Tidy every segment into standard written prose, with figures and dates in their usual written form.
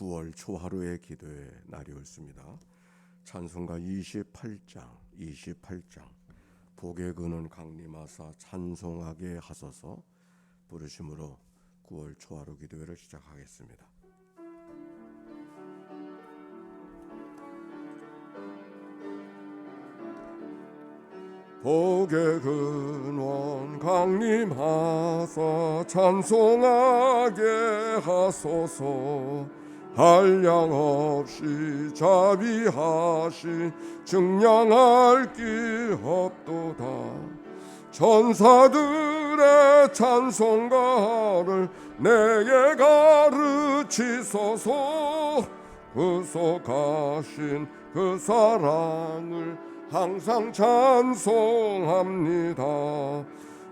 9월 초하루의 기도의 날이 옳습니다. 찬송가 28장 복에 그는 강림하사 찬송하게 하소서 부르심으로 9월 초하루 기도회를 시작하겠습니다. 복의 근원 강림하사 찬송하게 하소서 한량없이 자비하시 증량할 길 없도다 천사들의 찬송가를 내게 가르치소서 구속하신 그 사랑을 항상 찬송합니다.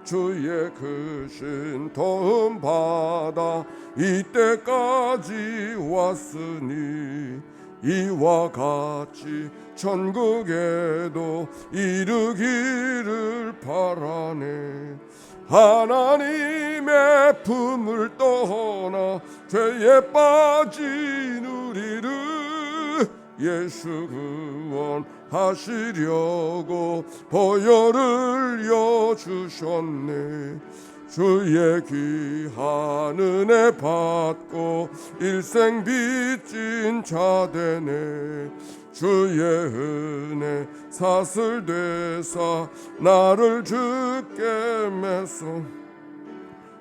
주의 크신 도움 받아 이때까지 왔으니 이와 같이 천국에도 이르기를 바라네. 하나님의 품을 떠나 죄에 빠진 우리를 예수 구원하시려고 보혈을 여주셨네. 주의 귀한 은혜 받고 일생 빚진 자 되네. 주의 은혜 사슬되사 나를 주께 메소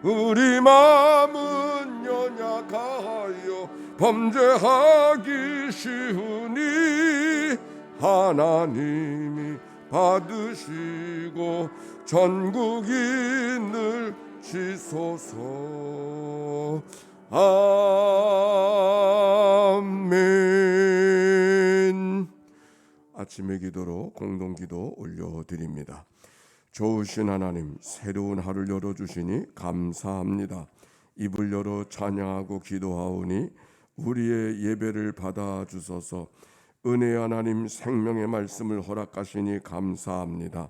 우리 마음은 연약하여 범죄하기 쉬우니 하나님이 받으시고 전국인을 지소서. 아멘. 아침의 기도로 공동기도 올려드립니다. 좋으신 하나님, 새로운 하루를 열어주시니 감사합니다. 입을 열어 찬양하고 기도하오니 우리의 예배를 받아주소서. 은혜의 하나님, 생명의 말씀을 허락하시니 감사합니다.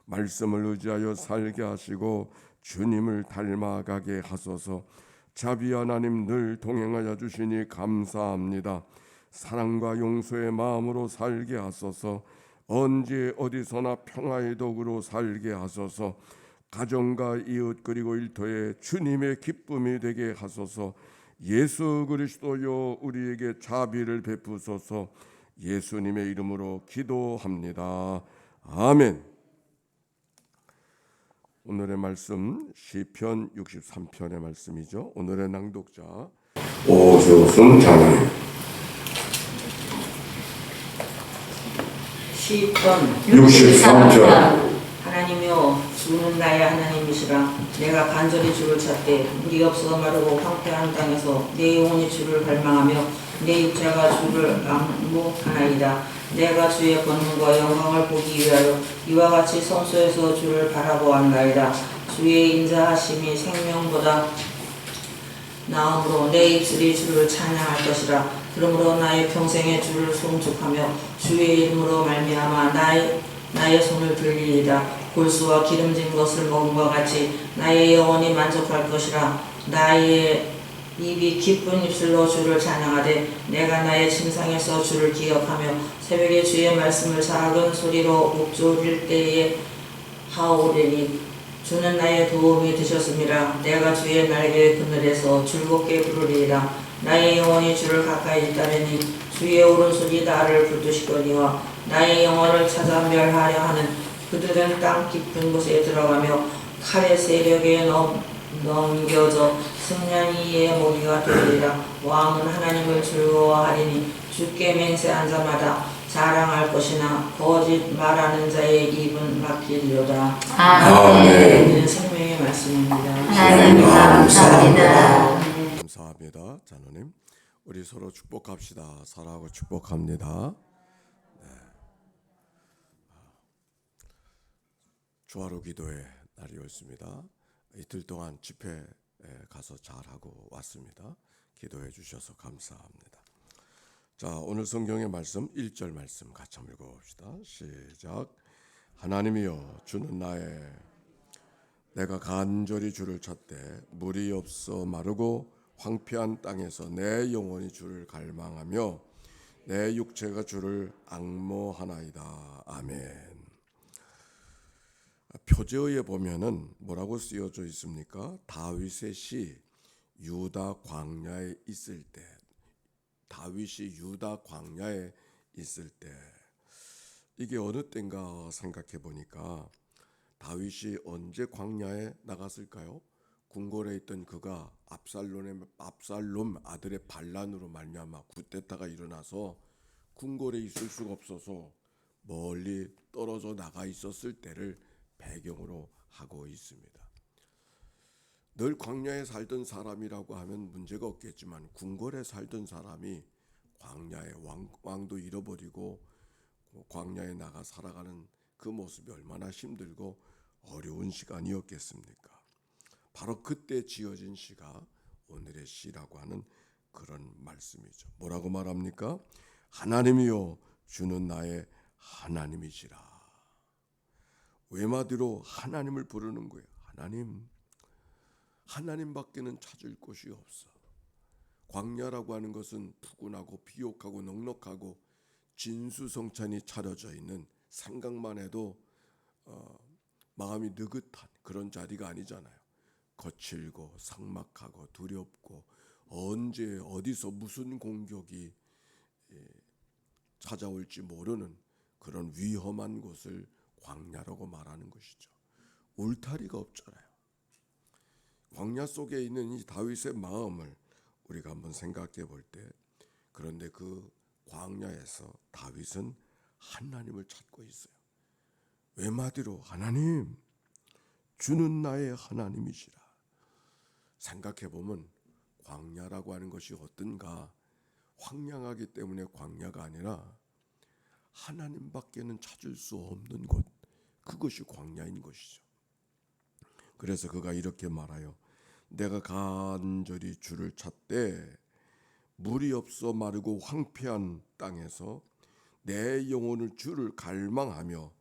말씀을 의지하여 살게 하시고 주님을 닮아가게 하소서. 자비 하나님, 늘 동행하여 주시니 감사합니다. 사랑과 용서의 마음으로 살게 하소서. 언제 어디서나 평화의 도구로 살게 하소서. 가정과 이웃 그리고 일터에 주님의 기쁨이 되게 하소서. 예수 그리스도여 우리에게 자비를 베푸소서. 예수님의 이름으로 기도합니다. 아멘. 오늘의 말씀 시편 63편의 말씀이죠. 오늘의 낭독자 오조순 장로님. 시편 63편. 하나님이여 주는 나의 하나님이시라. 내가 간절히 주를 찾되 물이 없어 마르고 황폐한 땅에서 내 영혼이 주를 갈망하며 내 육체가 주를仰慕하나이다. 내가 주의 권능과 영광을 보기 위하여 이와 같이 성소에서 주를 바라보았나이다. 주의 인자하심이 생명보다 나음으로 내 입술이 주를 찬양할 것이라. 그러므로 나의 평생에 주를 송축하며 주의 이름으로 말미암아 나의 손을 들리리다. 골수와 기름진 것을 먹음과 같이 나의 영혼이 만족할 것이라. 나의 입이 기쁜 입술로 주를 찬양하되 내가 나의 침상에서 주를 기억하며 새벽에 주의 말씀을 작은 소리로 옥졸일 때에 하오리니. 주는 나의 도움이 되셨음이라. 내가 주의 날개 그늘에서 즐겁게 부르리이다. 나의 영혼이 주를 가까이 따르니 주의 오른손이 나를 붙드시거니와 나의 영혼을 찾아 멸하려 하는 그들은 땅 깊은 곳에 들어가며 칼의 세력에 넘겨져 승냥이의 먹이가 되리라. 왕은 하나님을 즐거워하리니 주께 맹세한 자마다 자랑할 것이나 거짓 말하는 자의 입은 막히리로다. 아멘. 생명의 말씀입니다. 하나님 감사합니다. 감사합니다. 자노님, 우리 서로 축복합시다. 사랑하고 축복합니다. 네. 주하루 기도의 날이 옳습니다. 이틀 동안 집회에 가서 잘하고 왔습니다. 기도해 주셔서 감사합니다. 자, 오늘 성경의 말씀 1절 말씀 같이 한번 읽어봅시다. 시작. 하나님이여 주는 내가 간절히 주를 찾되 물이 없어 마르고 황폐한 땅에서 내 영혼이 주를 갈망하며 내 육체가 주를 앙모하나이다. 아멘. 표제어에 보면은 뭐라고 쓰여져 있습니까? 다윗의 시 유다 광야에 있을 때, 다윗이 유다 광야에 있을 때, 이게 어느 때인가 생각해 보니까 다윗이 언제 광야에 나갔을까요? 궁궐에 있던 그가 압살롬 아들의 반란으로 말미암아 쿠데타가 일어나서 궁궐에 있을 수가 없어서 멀리 떨어져 나가 있었을 때를 배경으로 하고 있습니다. 늘 광야에 살던 사람이라고 하면 문제가 없겠지만 궁궐에 살던 사람이 광야에 왕도 잃어버리고 광야에 나가 살아가는 그 모습이 얼마나 힘들고 어려운 시간이었겠습니까? 바로 그때 지어진 시가 오늘의 시라고 하는 그런 말씀이죠. 뭐라고 말합니까? 하나님이여 주는 나의 하나님이시라. 외마디로 하나님을 부르는 거예요. 하나님밖에는 찾을 곳이 없어. 광야라고 하는 것은 푸근하고 비옥하고 넉넉하고 진수성찬이 차려져 있는, 생각만 해도 마음이 느긋한 그런 자리가 아니잖아요. 거칠고 삭막하고 두렵고 언제 어디서 무슨 공격이 찾아올지 모르는 그런 위험한 곳을 광야라고 말하는 것이죠. 울타리가 없잖아요. 광야 속에 있는 이 다윗의 마음을 우리가 한번 생각해 볼 때, 그런데 그 광야에서 다윗은 하나님을 찾고 있어요. 외마디로 하나님, 주는 나의 하나님이시라. 생각해 보면 광야라고 하는 것이 어떤가? 황량하기 때문에 광야가 아니라 하나님밖에는 찾을 수 없는 곳, 그것이 광야인 것이죠. 그래서 그가 이렇게 말하여 내가 간절히 주를 찾되 물이 없어 마르고 황폐한 땅에서 내 영혼을 주를 갈망하며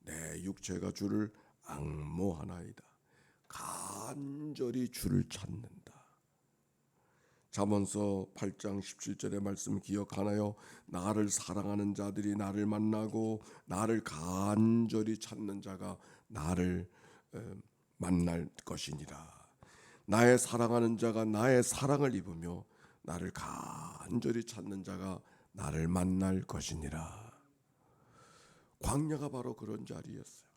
내 육체가 주를 앙모하나이다. 간절히 주를 찾는다. 잠언서 8장 17절의 말씀 기억하나요? 나를 사랑하는 자들이 나를 만나고 나를 간절히 찾는 자가 나를 만날 것이니라. 나의 사랑하는 자가 나의 사랑을 입으며 나를 간절히 찾는 자가 나를 만날 것이니라. 광야가 바로 그런 자리였어요.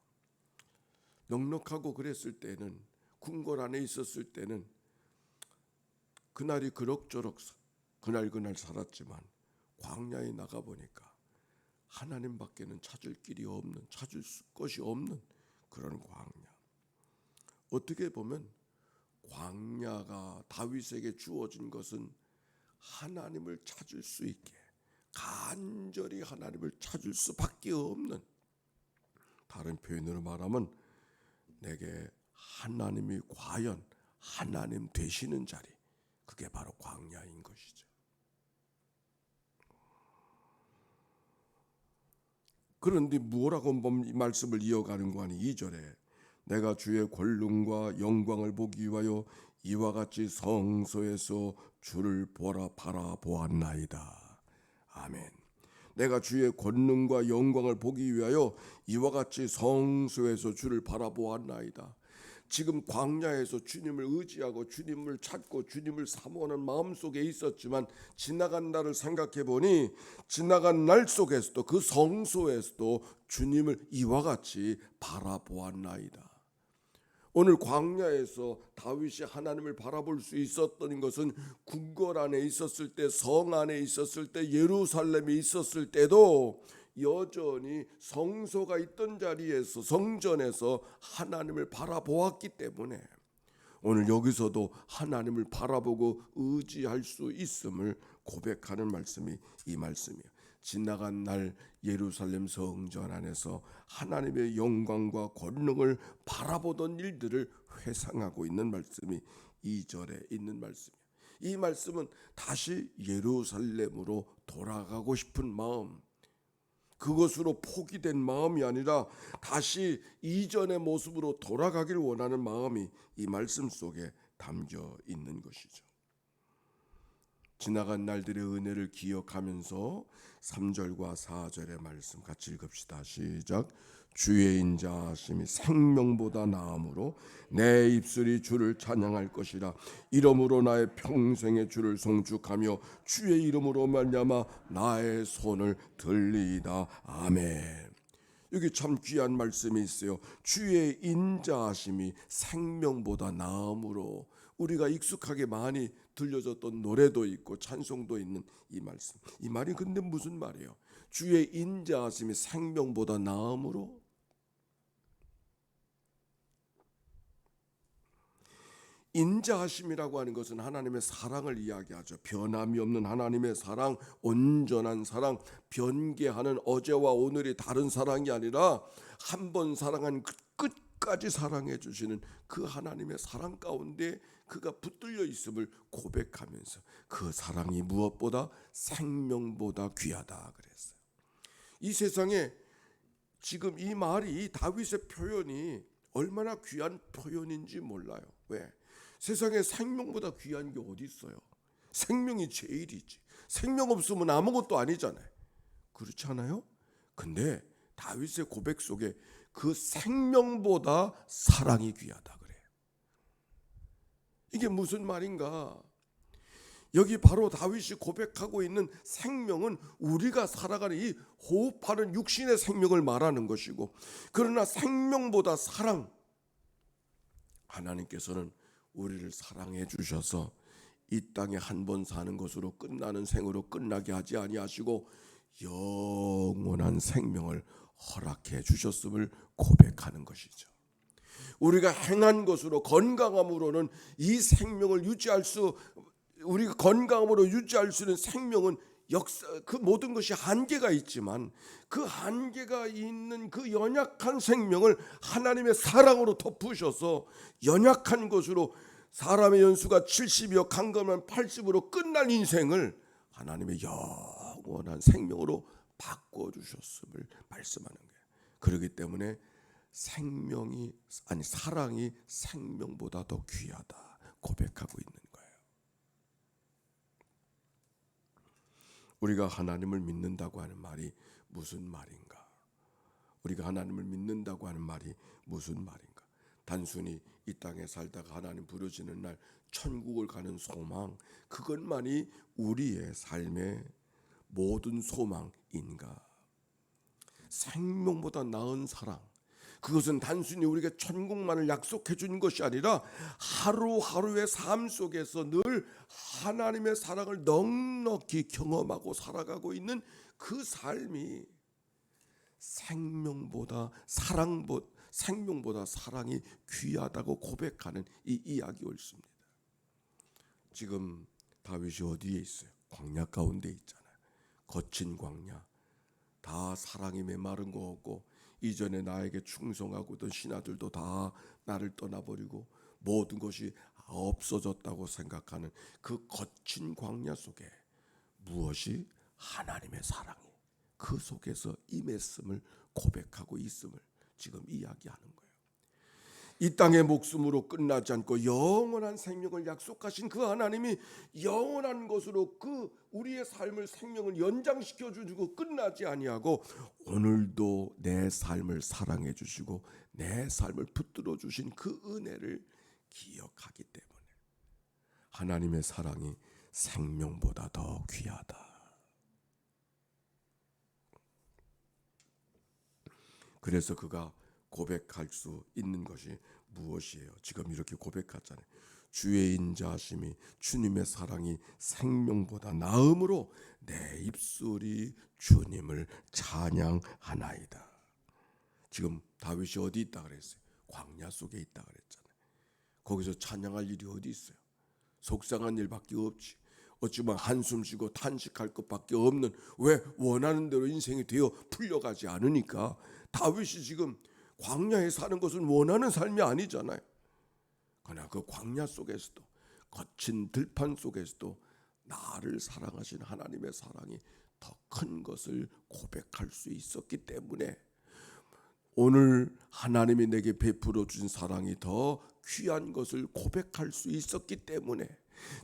넉넉하고 그랬을 때는, 궁궐 안에 있었을 때는 그날이 그럭저럭 그날 살았지만 광야에 나가 보니까 하나님밖에는 찾을 길이 없는, 찾을 것이 없는 그런 광야. 어떻게 보면 광야가 다윗에게 주어진 것은 하나님을 찾을 수 있게, 간절히 하나님을 찾을 수밖에 없는, 다른 표현으로 말하면 내게 하나님이 과연 하나님 되시는 자리, 그게 바로 광야인 것이죠. 그런데 뭐라고 말씀을 이어가는 거 아니? 2절에 내가 주의 권능과 영광을 보기 위하여 이와 같이 성소에서 주를 바라보았나이다. 아멘. 내가 주의 권능과 영광을 보기 위하여 이와 같이 성소에서 주를 바라보았나이다. 지금 광야에서 주님을 의지하고 주님을 찾고 주님을 사모하는 마음속에 있었지만 지나간 날을 생각해 보니 지나간 날 속에서도, 그 성소에서도 주님을 이와 같이 바라보았나이다. 오늘 광야에서 다윗이 하나님을 바라볼 수 있었던 것은 궁궐 안에 있었을 때, 성 안에 있었을 때, 예루살렘에 있었을 때도 여전히 성소가 있던 자리에서, 성전에서 하나님을 바라보았기 때문에 오늘 여기서도 하나님을 바라보고 의지할 수 있음을 고백하는 말씀이 이 말씀이에요. 지나간 날 예루살렘 성전 안에서 하나님의 영광과 권능을 바라보던 일들을 회상하고 있는 말씀이 2절에 있는 말씀이에요. 이 말씀은 다시 예루살렘으로 돌아가고 싶은 마음, 그것으로 포기된 마음이 아니라 다시 이전의 모습으로 돌아가길 원하는 마음이 이 말씀 속에 담겨 있는 것이죠. 지나간 날들의 은혜를 기억하면서 3절과 4절의 말씀 같이 읽읍시다. 시작. 주의 인자하심이 생명보다 나음으로 내 입술이 주를 찬양할 것이라. 이러므로 나의 평생의 주를 송축하며 주의 이름으로 말미암아 나의 손을 들리이다. 아멘. 여기 참 귀한 말씀이 있어요. 주의 인자하심이 생명보다 나음으로. 우리가 익숙하게 많이 들려졌던 노래도 있고 찬송도 있는 이 말씀. 이 말이 근데 무슨 말이에요? 주의 인자하심이 생명보다 나음으로. 인자하심이라고 하는 것은 하나님의 사랑을 이야기하죠. 변함이 없는 하나님의 사랑, 온전한 사랑, 변개하는 어제와 오늘이 다른 사랑이 아니라 한 번 사랑한 끝까지 사랑해 주시는 그 하나님의 사랑 가운데 그가 붙들려 있음을 고백하면서 그 사랑이 무엇보다 생명보다 귀하다 그랬어요. 이 세상에 지금 이 말이, 다윗의 표현이 얼마나 귀한 표현인지 몰라요. 왜? 세상에 생명보다 귀한 게 어디 있어요? 생명이 제일이지. 생명 없으면 아무것도 아니잖아요. 그렇지 않아요? 근데 다윗의 고백 속에 그 생명보다 사랑이 귀하다 그래요. 이게 무슨 말인가? 여기 바로 다윗이 고백하고 있는 생명은 우리가 살아가는 이 호흡하는 육신의 생명을 말하는 것이고, 그러나 생명보다 사랑, 하나님께서는 우리를 사랑해 주셔서 이 땅에 한 번 사는 것으로 끝나는 생으로 끝나게 하지 아니하시고 영원한 생명을 허락해 주셨음을 고백하는 것이죠. 우리가 행한 것으로 건강함으로는 이 생명을 유지할 수, 우리가 건강함으로 유지할 수 있는 생명은 그 모든 것이 한계가 있지만 그 한계가 있는 그 연약한 생명을 하나님의 사랑으로 덮으셔서 연약한 것으로 사람의 연수가 70이요 강건한 80으로 끝날 인생을 하나님의 영원한 생명으로 바꿔주셨음을 말씀하는 거예요. 그렇기 때문에 사랑이 생명보다 더 귀하다 고백하고 있는 거예요. 우리가 하나님을 믿는다고 하는 말이 무슨 말인가? 우리가 하나님을 믿는다고 하는 말이 무슨 말인가? 단순히 이 땅에 살다가 하나님 부르시는 날 천국을 가는 소망, 그것만이 우리의 삶의 모든 소망인가? 생명보다 나은 사랑, 그것은 단순히 우리에게 천국만을 약속해 준 것이 아니라 하루하루의 삶 속에서 늘 하나님의 사랑을 넉넉히 경험하고 살아가고 있는 그 삶이 생명보다 사랑이 귀하다고 고백하는 이 이야기였습니다. 지금 다윗이 어디에 있어요? 광야 가운데 있잖아요. 거친 광야, 다 사랑이 메마른 거 없고 이전에 나에게 충성하고 있던 신하들도 다 나를 떠나버리고 모든 것이 없어졌다고 생각하는 그 거친 광야 속에 무엇이 하나님의 사랑이 그 속에서 임했음을 고백하고 있음을 지금 이야기하는 거예요. 이 땅의 목숨으로 끝나지 않고 영원한 생명을 약속하신 그 하나님이 영원한 것으로 그 우리의 삶을 생명을 연장시켜 주시고 끝나지 아니하고 오늘도 내 삶을 사랑해 주시고 내 삶을 붙들어 주신 그 은혜를 기억하기 때문에 하나님의 사랑이 생명보다 더 귀하다. 그래서 그가 고백할 수 있는 것이 무엇이에요? 지금 이렇게 고백하잖아요. 주의 인자하심이, 주님의 사랑이 생명보다 나음으로 내 입술이 주님을 찬양하나이다. 지금 다윗이 어디 있다 그랬어요? 광야 속에 있다 그랬잖아요. 거기서 찬양할 일이 어디 있어요? 속상한 일밖에 없지. 어찌보면 한숨 쉬고 탄식할 것밖에 없는, 왜? 원하는 대로 인생이 되어 풀려가지 않으니까. 다윗이 지금 광야에 사는 것은 원하는 삶이 아니잖아요. 그러나 그 광야 속에서도, 거친 들판 속에서도 나를 사랑하신 하나님의 사랑이 더 큰 것을 고백할 수 있었기 때문에 오늘 하나님이 내게 베풀어 주신 사랑이 더 귀한 것을 고백할 수 있었기 때문에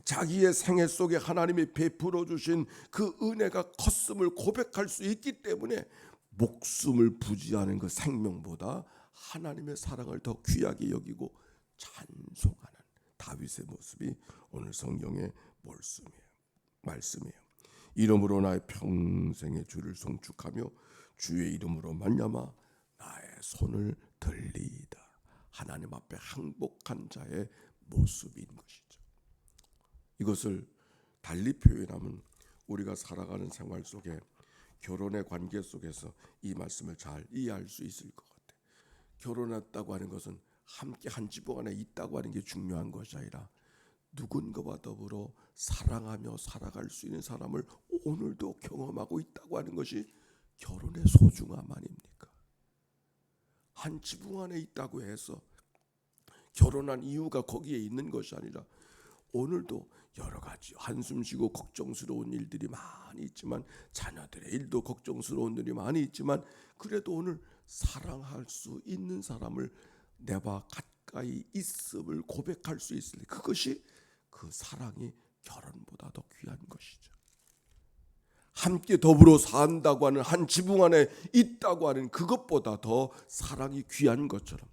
자기의 생애 속에 하나님이 베풀어 주신 그 은혜가 컸음을 고백할 수 있기 때문에 목숨을 부지하는 그 생명보다 하나님의 사랑을 더 귀하게 여기고 찬송하는 다윗의 모습이 오늘 성경의 말씀이에요. 이름으로 나의 평생의 주를 송축하며 주의 이름으로 말미암아 나의 손을 들리이다. 하나님 앞에 항복한 자의 모습인 것이죠. 이것을 달리 표현하면 우리가 살아가는 생활 속에 결혼의 관계 속에서 이 말씀을 잘 이해할 수 있을 것 같아요. 결혼했다고 하는 것은 함께 한 지붕 안에 있다고 하는 게 중요한 것이 아니라 누군가와 더불어 사랑하며 살아갈 수 있는 사람을 오늘도 경험하고 있다고 하는 것이 결혼의 소중함 아닙니까? 한 지붕 안에 있다고 해서 결혼한 이유가 거기에 있는 것이 아니라 오늘도 여러 가지 한숨 쉬고 걱정스러운 일들이 많이 있지만, 자녀들의 일도 걱정스러운 일이 많이 있지만, 그래도 오늘 사랑할 수 있는 사람을 내와 가까이 있음을 고백할 수 있을 때 그것이 그 사랑이 결혼보다 더 귀한 것이죠. 함께 더불어 산다고 하는 한 지붕 안에 있다고 하는 그것보다 더 사랑이 귀한 것처럼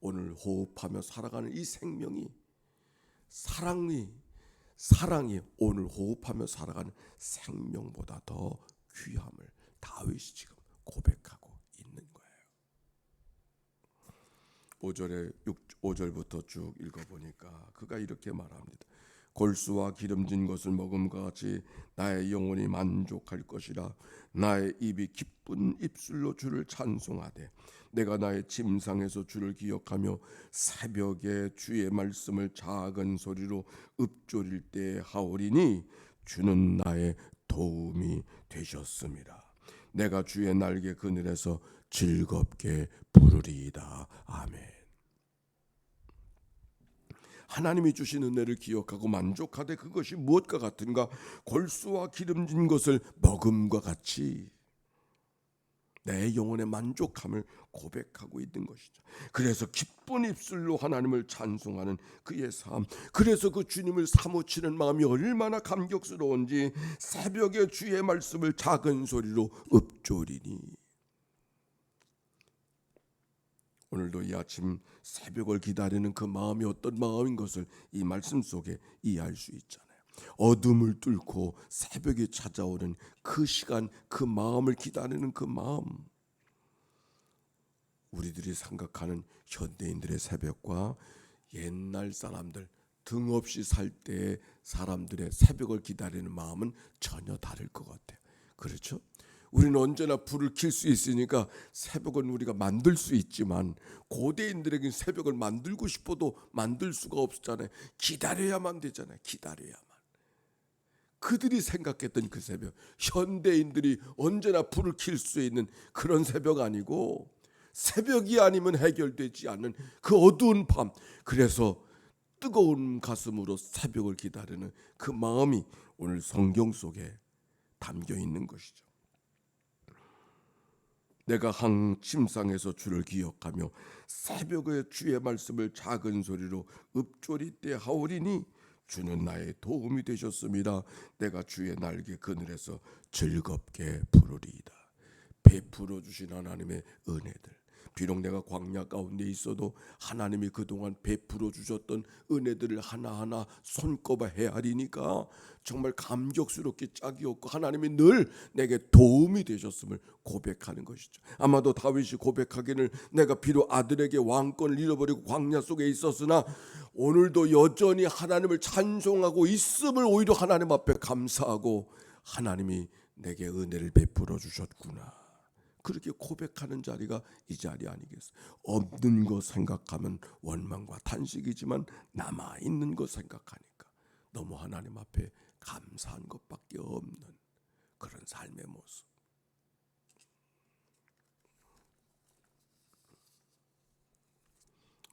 오늘 호흡하며 살아가는 이 생명이 사랑이 오늘 호흡하며 살아가는 생명보다 더 귀함을 다윗이 지금 고백하고 있는 거예요. 5절부터 쭉 읽어보니까 그가 이렇게 말합니다. 골수와 기름진 것을 먹음과 같이 나의 영혼이 만족할 것이라. 나의 입이 기쁜 입술로 주를 찬송하되 내가 나의 침상에서 주를 기억하며 새벽에 주의 말씀을 작은 소리로 읊조릴 때 하오리니 주는 나의 도움이 되셨습니다. 내가 주의 날개 그늘에서 즐겁게 부르리이다. 아멘. 하나님이 주신 은혜를 기억하고 만족하되 그것이 무엇과 같은가? 골수와 기름진 것을 먹음과 같이 내 영혼의 만족함을 고백하고 있는 것이죠. 그래서 기쁜 입술로 하나님을 찬송하는 그의 삶, 그래서 그 주님을 사무치는 마음이 얼마나 감격스러운지 새벽에 주의 말씀을 작은 소리로 읊조리니. 오늘도 이 아침 새벽을 기다리는 그 마음이 어떤 마음인 것을 이 말씀 속에 이해할 수 있잖아요. 어둠을 뚫고 새벽이 찾아오는 그 시간, 그 마음을 기다리는 그 마음. 우리들이 생각하는 현대인들의 새벽과 옛날 사람들 등 없이 살 때의 사람들의 새벽을 기다리는 마음은 전혀 다를 것 같아요. 그렇죠? 우리는 언제나 불을 켤 수 있으니까 새벽은 우리가 만들 수 있지만 고대인들에게는 새벽을 만들고 싶어도 만들 수가 없었잖아요. 기다려야만 되잖아요. 기다려야만. 그들이 생각했던 그 새벽, 현대인들이 언제나 불을 켤 수 있는 그런 새벽 아니고 새벽이 아니면 해결되지 않는 그 어두운 밤, 그래서 뜨거운 가슴으로 새벽을 기다리는 그 마음이 오늘 성경 속에 담겨 있는 것이죠. 내가 항 침상에서 주를 기억하며 새벽에 주의 말씀을 작은 소리로 읊조릴 때 하오리니 주는 나의 도움이 되셨습니다. 내가 주의 날개 그늘에서 즐겁게 부르리이다. 베풀어 주신 하나님의 은혜들, 비록 내가 광야 가운데 있어도 하나님이 그동안 베풀어 주셨던 은혜들을 하나하나 손꼽아 헤아리니까 정말 감격스럽게 짝이 없고 하나님이 늘 내게 도움이 되셨음을 고백하는 것이죠. 아마도 다윗이 고백하기를 내가 비록 아들에게 왕권을 잃어버리고 광야 속에 있었으나 오늘도 여전히 하나님을 찬송하고 있음을 오히려 하나님 앞에 감사하고 하나님이 내게 은혜를 베풀어 주셨구나, 그렇게 고백하는 자리가 이 자리 아니겠어요? 없는 것 생각하면 원망과 탄식이지만 남아있는 것 생각하니까 너무 하나님 앞에 감사한 것밖에 없는 그런 삶의 모습.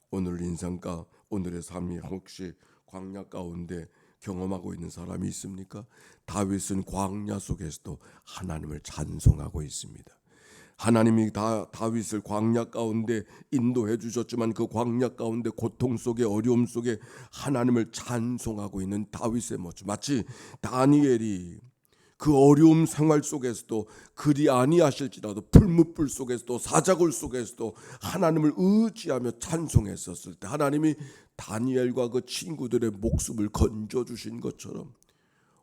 오늘 인생과 오늘의 삶이 혹시 광야 가운데 경험하고 있는 사람이 있습니까? 다윗은 광야 속에서도 하나님을 찬송하고 있습니다. 하나님이 다윗을 광야 가운데 인도해 주셨지만 그 광야 가운데 고통 속에 어려움 속에 하나님을 찬송하고 있는 다윗의 모습, 마치 다니엘이 그 어려움 생활 속에서도 그리 아니하실지라도 풀무불 속에서도 사자굴 속에서도 하나님을 의지하며 찬송했었을 때 하나님이 다니엘과 그 친구들의 목숨을 건져주신 것처럼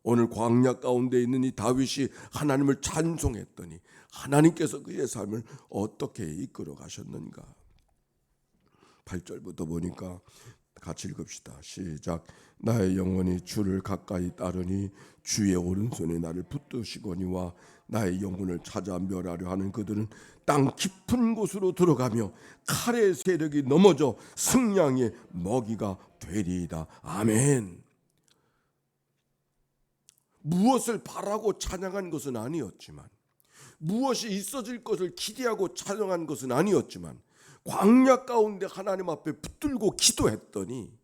오늘 광야 가운데 있는 이 다윗이 하나님을 찬송했더니 하나님께서 그의 삶을 어떻게 이끌어 가셨는가. 8절부터 보니까 같이 읽읍시다. 시작. 나의 영혼이 주를 가까이 따르니 주의 오른손이 나를 붙드시거니와 나의 영혼을 찾아 멸하려 하는 그들은 땅 깊은 곳으로 들어가며 칼의 세력이 넘어져 승량의 먹이가 되리이다. 아멘. 무엇을 바라고 찬양한 것은 아니었지만, 무엇이 있어질 것을 기대하고 찬양한 것은 아니었지만, 광야 가운데 하나님 앞에 붙들고 기도했더니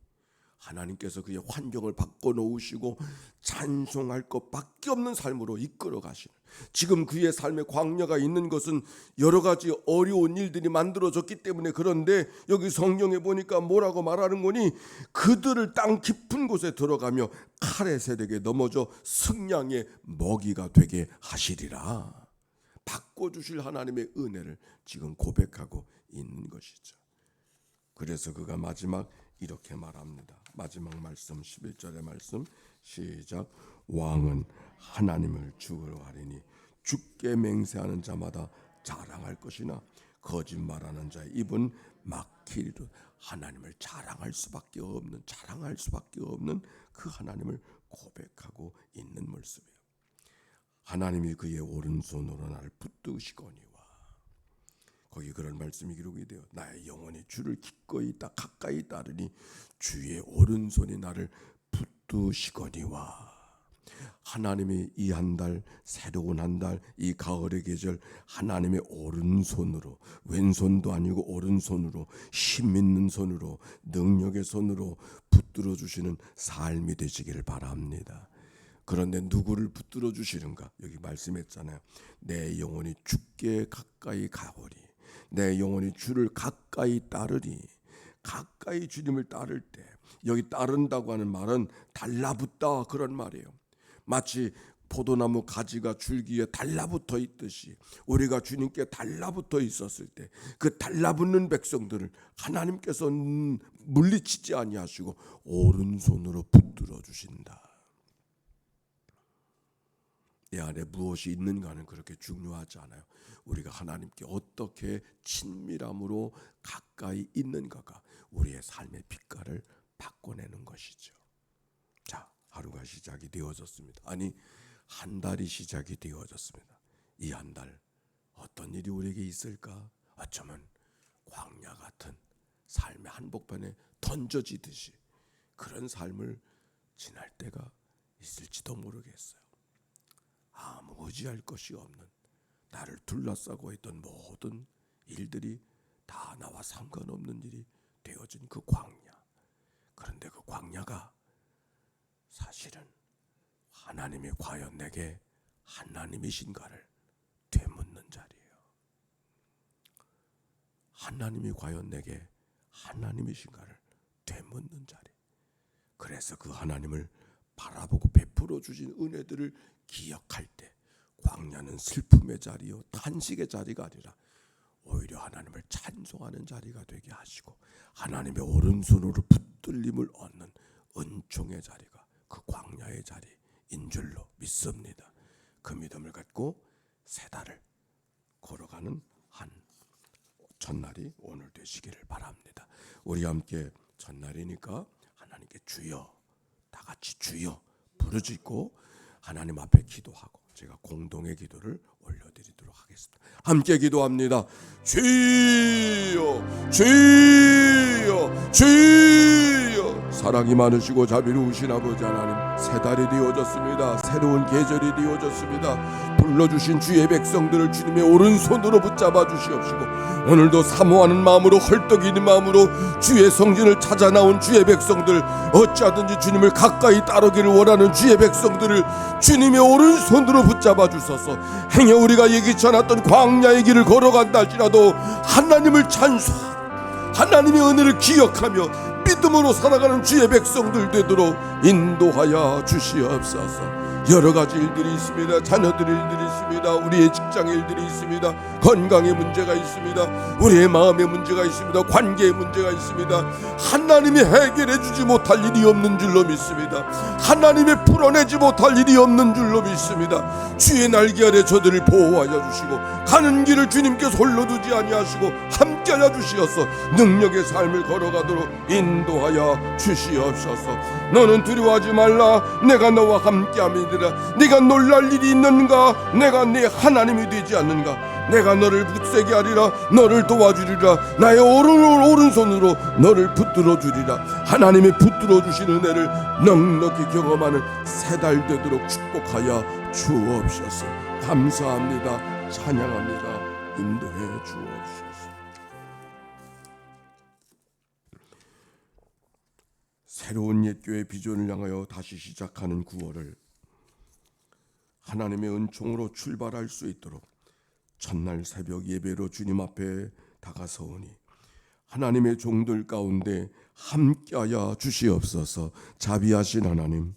하나님께서 그의 환경을 바꿔놓으시고 찬송할 것밖에 없는 삶으로 이끌어 가시는, 지금 그의 삶에 광야가 있는 것은 여러 가지 어려운 일들이 만들어졌기 때문에 그런데 여기 성경에 보니까 뭐라고 말하는 거니? 그들을 땅 깊은 곳에 들어가며 칼의 세력에 넘어져 승량의 먹이가 되게 하시리라. 바꿔주실 하나님의 은혜를 지금 고백하고 있는 것이죠. 그래서 그가 마지막 이렇게 말합니다. 마지막 말씀 11절의 말씀 시작. 왕은 하나님을 죽으려하리니 죽게 맹세하는 자마다 자랑할 것이나 거짓말하는 자의 입은 막히리로. 하나님을 자랑할 수밖에 없는 그 하나님을 고백하고 있는 모습이에요. 하나님이 그의 오른손으로 나를 붙드시거니와, 거기 그런 말씀이 기록이 돼요. 나의 영혼이 주를 기꺼이 가까이 따르니 주의 오른손이 나를 붙드시거니와. 하나님이 이 한 달, 새로운 한 달, 이 가을의 계절 하나님의 오른손으로, 왼손도 아니고 오른손으로, 힘 있는 손으로, 능력의 손으로 붙들어 주시는 삶이 되시기를 바랍니다. 그런데 누구를 붙들어 주시는가? 여기 말씀했잖아요. 내 영혼이 주께 가까이 가오리. 내 영혼이 주를 가까이 따르리. 가까이 주님을 따를 때, 여기 따른다고 하는 말은 달라붙다 그런 말이에요. 마치 포도나무 가지가 줄기에 달라붙어 있듯이 우리가 주님께 달라붙어 있었을 때 그 달라붙는 백성들을 하나님께서 물리치지 아니하시고 오른손으로 붙들어 주신다. 내 안에 무엇이 있는가는 그렇게 중요하지 않아요. 우리가 하나님께 어떻게 친밀함으로 가까이 있는가가 우리의 삶의 빛깔을 바꿔내는 것이죠. 자, 하루가 시작이 되어졌습니다. 아니, 한 달이 시작이 되어졌습니다. 이 한 달 어떤 일이 우리에게 있을까? 어쩌면 광야 같은 삶의 한복판에 던져지듯이 그런 삶을 지날 때가 있을지도 모르겠어요. 아무 의지할 것이 없는, 나를 둘러싸고 있던 모든 일들이 다 나와 상관없는 일이 되어진 그 광야. 그런데 그 광야가 사실은 하나님이 과연 내게 하나님이신가를 되묻는 자리예요. 하나님이 과연 내게 하나님이신가를 되묻는 자리. 그래서 그 하나님을 바라보고 베풀어 주신 은혜들을 기억할 때 광야는 슬픔의 자리요 탄식의 자리가 아니라 오히려 하나님을 찬송하는 자리가 되게 하시고 하나님의 오른손으로 붙들림을 얻는 은총의 자리가 그 광야의 자리인 줄로 믿습니다. 그 믿음을 갖고 세 달을 걸어가는 한 첫날이 오늘 되시기를 바랍니다. 우리 함께 첫날이니까 하나님께 주여, 다 같이 주여 부르짖고 하나님 앞에 기도하고 제가 공동의 기도를 올려드리도록 하겠습니다. 함께 기도합니다. 주여, 주여, 주여. 사랑이 많으시고 자비로우신 아버지 하나님, 새 달이 되어졌습니다. 새로운 계절이 되어졌습니다. 불러주신 주의 백성들을 주님의 오른손으로 붙잡아 주시옵시고, 오늘도 사모하는 마음으로 헐떡이는 마음으로 주의 성전을 찾아 나온 주의 백성들, 어찌하든지 주님을 가까이 따르기를 원하는 주의 백성들을 주님의 오른손으로 붙잡아 주소서. 행여 우리가 예기치 않았던 광야의 길을 걸어간다 할지라도 하나님을 찬송하고 하나님의 은혜를 기억하며 믿음으로 살아가는 주의 백성들 되도록 인도하여 주시옵소서. 여러 가지 일들이 있습니다. 자녀들 일들이 있습니다. 우리의 직장 일들이 있습니다. 건강의 문제가 있습니다. 우리의 마음의 문제가 있습니다. 관계의 문제가 있습니다. 하나님이 해결해 주지 못할 일이 없는 줄로 믿습니다. 하나님이 풀어내지 못할 일이 없는 줄로 믿습니다. 주의 날개 아래 저들을 보호하여 주시고 가는 길을 주님께서 홀로 두지 아니하시고 함께하여 주시어서 능력의 삶을 걸어가도록 인도하여 주시옵소서. 너는 두려워하지 말라. 내가 너와 함께함이니라. 네가 놀랄 일이 있는가? 내가 네 하나님이 되지 않는가? 내가 너를 붙세게 하리라. 너를 도와주리라. 나의 오른손으로 너를 붙들어 주리라. 하나님이 붙들어 주신 은혜를 넉넉히 경험하는 세 달 되도록 축복하여 주옵소서. 감사합니다. 찬양합니다. 인도해 주옵소서. 새로운 옛교회 비전을 향하여 다시 시작하는 9월을 하나님의 은총으로 출발할 수 있도록 첫날 새벽 예배로 주님 앞에 다가서오니 하나님의 종들 가운데 함께하여 주시옵소서. 자비하신 하나님,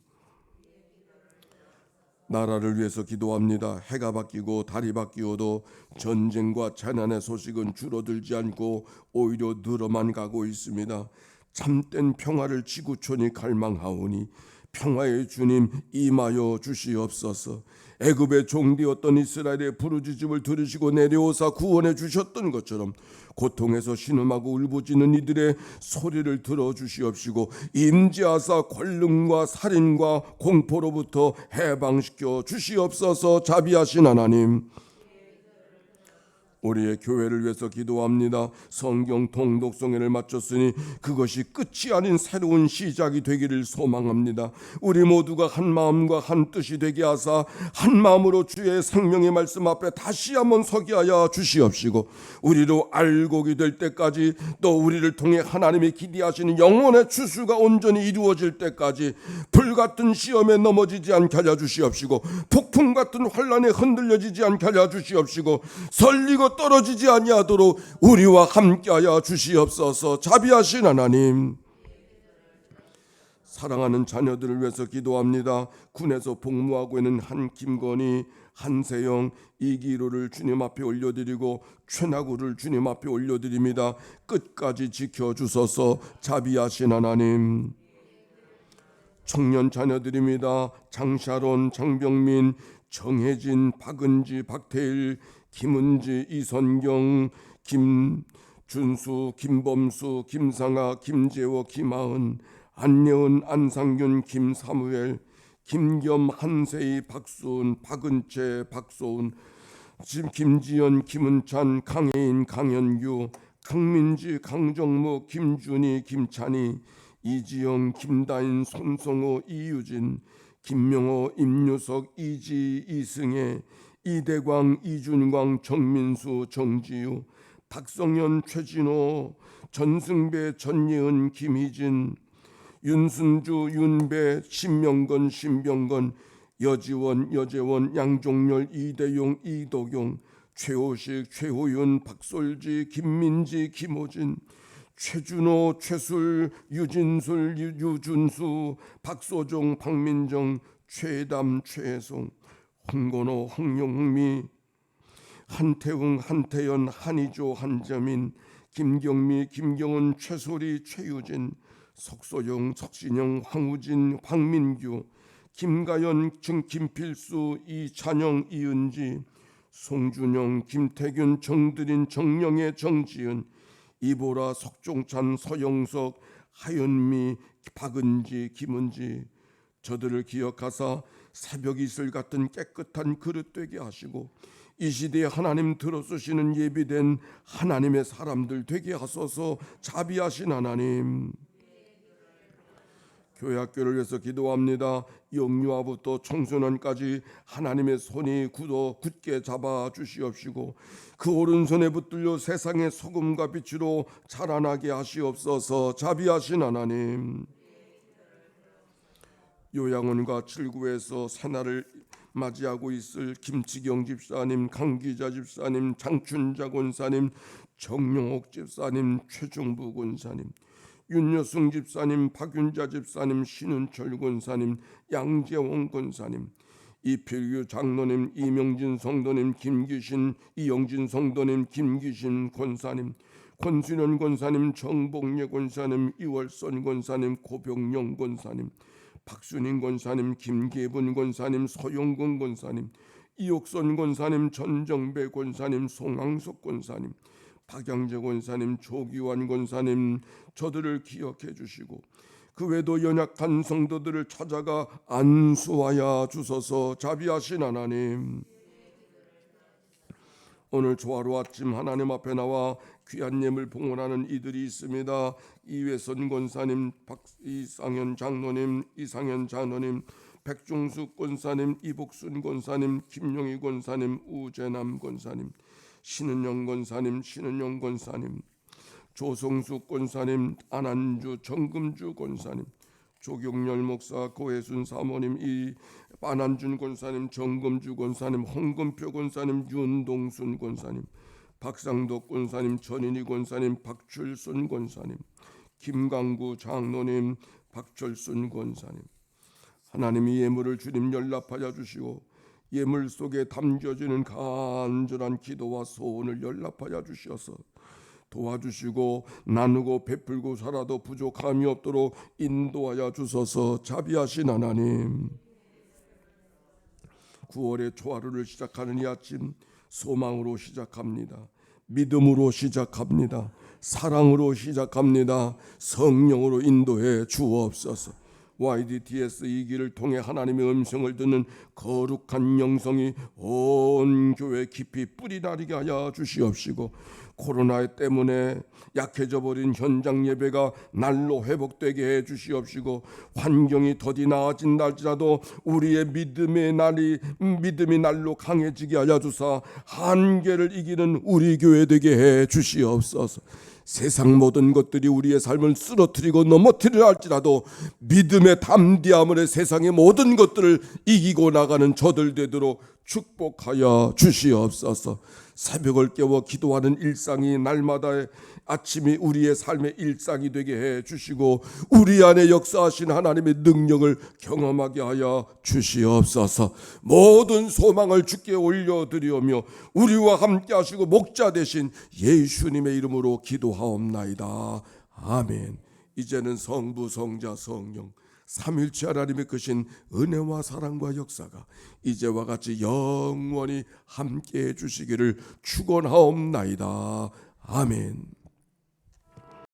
나라를 위해서 기도합니다. 해가 바뀌고 달이 바뀌어도 전쟁과 재난의 소식은 줄어들지 않고 오히려 늘어만 가고 있습니다. 참된 평화를 지구촌이 갈망하오니 평화의 주님 임하여 주시옵소서. 애굽의 종되었던 이스라엘의 부르짖음을 들으시고 내려오사 구원해 주셨던 것처럼 고통에서 신음하고 울부짖는 이들의 소리를 들어주시옵시고 임재하사 권능과 살인과 공포로부터 해방시켜 주시옵소서. 자비하신 하나님, 우리의 교회를 위해서 기도합니다. 성경 통독성회를 마쳤으니 그것이 끝이 아닌 새로운 시작이 되기를 소망합니다. 우리 모두가 한 마음과 한 뜻이 되게 하사 한 마음으로 주의 생명의 말씀 앞에 다시 한번 서게 하여 주시옵시고 우리로 알곡이 될 때까지, 또 우리를 통해 하나님이 기대하시는 영혼의 추수가 온전히 이루어질 때까지 불같은 시험에 넘어지지 않게 하여 주시옵시고 폭풍 같은 환란에 흔들려지지 않게 하여 주시옵시고 설리고 떨어지지 아니하도록 우리와 함께하여 주시옵소서. 자비하신 하나님, 사랑하는 자녀들을 위해서 기도합니다. 군에서 복무하고 있는 한 김건희, 한세영, 이기로를 주님 앞에 올려드리고 최나구를 주님 앞에 올려드립니다. 끝까지 지켜주소서. 자비하신 하나님, 청년 자녀들입니다. 장샤론, 장병민, 정혜진, 박은지, 박태일, 김은지, 이선경, 김준수, 김범수, 김상아, 김재호, 김하은, 안예은, 안상균, 김사무엘, 김겸, 한세희, 박수은, 박은채, 박소은, 김지연, 김은찬, 강혜인, 강현규, 강민지, 강정무, 김준희, 김찬희, 이지영, 김다인, 손성호, 이유진, 김명호, 임유석, 이지, 이승혜, 이대광, 이준광, 정민수, 정지유, 박성현, 최진호, 전승배, 전예은, 김희진, 윤순주, 윤배, 신명건, 신병건, 여지원, 여재원, 양종열, 이대용, 이도경, 최호식, 최호윤, 박솔지, 김민지, 김호진, 최준호, 최술, 유진술, 유준수, 박소종, 박민정, 최담, 최혜송, 홍건호, 홍영미, 한태웅, 한태연, 한희조, 한재민, 김경미, 김경은, 최소리, 최유진, 석소영, 석신영, 황우진, 황민규, 김가연, 김필수, 이찬영, 이은지, 송준영, 김태균, 정드린, 정영애, 정지은, 이보라, 석종찬, 서영석, 하연미, 박은지, 김은지, 저들을 기억하사 새벽 이슬 같은 깨끗한 그릇 되게 하시고 이 시대에 하나님 들어쓰시는 예비된 하나님의 사람들 되게 하소서. 자비하신 하나님, 교회 학교를 위해서 기도합니다. 영유아부터 청소년까지 하나님의 손이 굳게 잡아 주시옵시고 그 오른손에 붙들려 세상의 소금과 빛으로 자라나게 하시옵소서. 자비하신 하나님, 요양원과 칠구에서 새날을 맞이하고 있을 김치경 집사님, 강기자 집사님, 장춘자 권사님, 정용옥 집사님, 최종부 권사님, 윤여승 집사님, 박윤자 집사님, 신은철 권사님, 양재원 권사님, 이필규 장로님, 이명진 성도님, 김기신, 이영진 성도님, 김기신 권사님, 권순현 권사님, 정복예 권사님, 이월선 권사님, 고병영 권사님, 박순인 권사님, 김계분 권사님, 서영근 권사님, 이옥선 권사님, 전정배 권사님, 송항석 권사님, 박양재 권사님, 조기환 권사님, 저들을 기억해 주시고 그 외에도 연약한 성도들을 찾아가 안수하여 주소서. 자비하신 하나님, 오늘 조화로 아침 하나님 앞에 나와 귀한 예물 봉헌하는 이들이 있습니다. 이회선 권사님, 이상현 장로님, 이상현 장로님, 백종숙 권사님, 이복순 권사님, 김용희 권사님, 우재남 권사님, 신은영 권사님, 신은영 권사님, 조성숙 권사님, 안한주 정금주 권사님, 조경열 목사, 고혜순 사모님, 이 안한준 권사님, 정금주 권사님, 홍금표 권사님, 윤동순 권사님, 박상덕 권사님, 전인희 권사님, 박출순 권사님, 김강구 장로님, 박철순 권사님, 하나님이 예물을 주님 연락하여 주시고 예물 속에 담겨지는 간절한 기도와 소원을 연락하여 주셔서 도와주시고 나누고 베풀고 살아도 부족함이 없도록 인도하여 주소서. 자비하신 하나님, 9월의 초하루를 시작하는 이 아침 소망으로 시작합니다. 믿음으로 시작합니다. 사랑으로 시작합니다. 성령으로 인도해 주옵소서. YDTS 이 길을 통해 하나님의 음성을 듣는 거룩한 영성이 온 교회 깊이 뿌리 나리게 하여 주시옵시고 코로나 때문에 약해져 버린 현장 예배가 날로 회복되게 해 주시옵시고 환경이 더디 나아진다 할지라도 우리의 믿음이 날로 강해지게 하여 주사 한계를 이기는 우리 교회 되게 해 주시옵소서. 세상 모든 것들이 우리의 삶을 쓰러뜨리고 넘어뜨리려 할지라도 믿음의 담대함으로 세상의 모든 것들을 이기고 나가는 저들 되도록 축복하여 주시옵소서. 새벽을 깨워 기도하는 일상이 날마다의 아침이 우리의 삶의 일상이 되게 해 주시고 우리 안에 역사하신 하나님의 능력을 경험하게 하여 주시옵소서. 모든 소망을 주께 올려드리오며 우리와 함께 하시고 목자 되신 예수님의 이름으로 기도하옵나이다. 아멘. 이제는 성부, 성자, 성령 삼일체 하나님의 크신 은혜와 사랑과 역사가 이제와 같이 영원히 함께해 주시기를 축원하옵나이다. 아멘.